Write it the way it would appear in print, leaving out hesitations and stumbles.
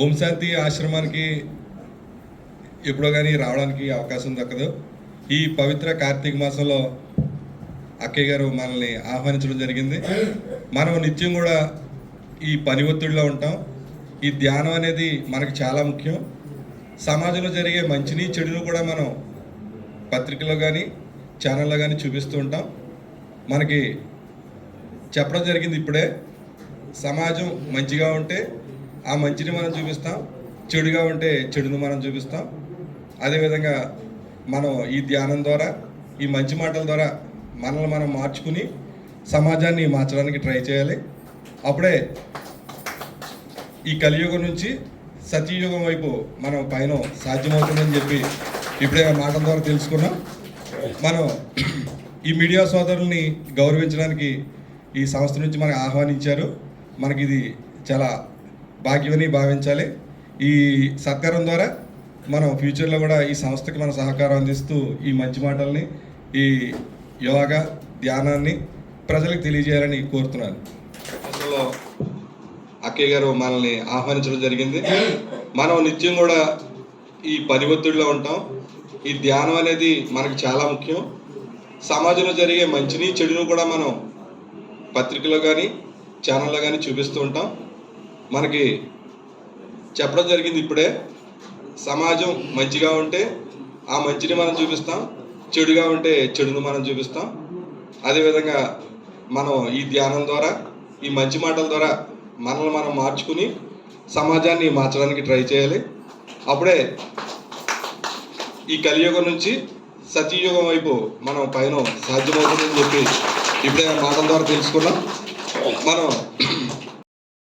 ఓం శాంతి ఆశ్రమానికి ఎప్పుడో కానీ రావడానికి అవకాశం దక్కదు. ఈ పవిత్ర కార్తీక మాసంలో అక్కయ్య గారు మనల్ని ఆహ్వానించడం జరిగింది. మనం నిత్యం కూడా ఈ పని ఒత్తిడిలో ఉంటాం. ఈ ధ్యానం అనేది మనకి చాలా ముఖ్యం. సమాజంలో జరిగే మంచిని చెడును కూడా మనం పత్రికలో కానీ ఛానల్లో కానీ చూపిస్తూ ఉంటాం. మనకి చెప్పడం జరిగింది ఇప్పుడే, సమాజం మంచిగా ఉంటే ఆ మంచిని మనం చూపిస్తాం, చెడుగా ఉంటే చెడును మనం చూపిస్తాం. అదేవిధంగా మనం ఈ ధ్యానం ద్వారా, ఈ మంచి మాటల ద్వారా మనల్ని మనం మార్చుకుని సమాజాన్ని మార్చడానికి ట్రై చేయాలి. అప్పుడే ఈ కలియుగం నుంచి సత్యయుగం వైపు మనం పైన సాధ్యమవుతుందని చెప్పి ఇప్పుడే మాటల ద్వారా తెలుసుకున్నాం. మనం ఈ మీడియా సోదరుల్ని గౌరవించడానికి ఈ సంస్థ నుంచి మనకు ఆహ్వానించారు. మనకి ఇది చాలా భాగ్యమని భావించాలి. ఈ సత్కారం ద్వారా మనం ఫ్యూచర్లో కూడా ఈ సంస్థకి మన సహకారం అందిస్తూ ఈ మంచి మాటల్ని, ఈ యోగా ధ్యానాన్ని ప్రజలకు తెలియజేయాలని కోరుతున్నాను. అసలు అక్కయ్య గారు మనల్ని ఆహ్వానించడం జరిగింది. మనం నిత్యం కూడా ఈ పని ఒత్తిడిలో ఉంటాం. ఈ ధ్యానం అనేది మనకు చాలా ముఖ్యం. సమాజంలో జరిగే మంచిని చెడును కూడా మనం పత్రికలో కానీ ఛానల్లో కానీ చూపిస్తూ ఉంటాం. మనకి చెప్పడం జరిగింది ఇప్పుడే, సమాజం మంచిగా ఉంటే ఆ మంచిని మనం చూపిస్తాం, చెడుగా ఉంటే చెడును మనం చూపిస్తాం. అదేవిధంగా మనం ఈ ధ్యానం ద్వారా, ఈ మంచి మాటల ద్వారా మనల్ని మనం మార్చుకుని సమాజాన్ని మార్చడానికి ట్రై చేయాలి. అప్పుడే ఈ కలియుగం నుంచి సత్యయుగం వైపు మనం పైన సాధ్యమవుతుందని చెప్పి ఇప్పుడే మాటల ద్వారా తెలుసుకున్నాం. మనం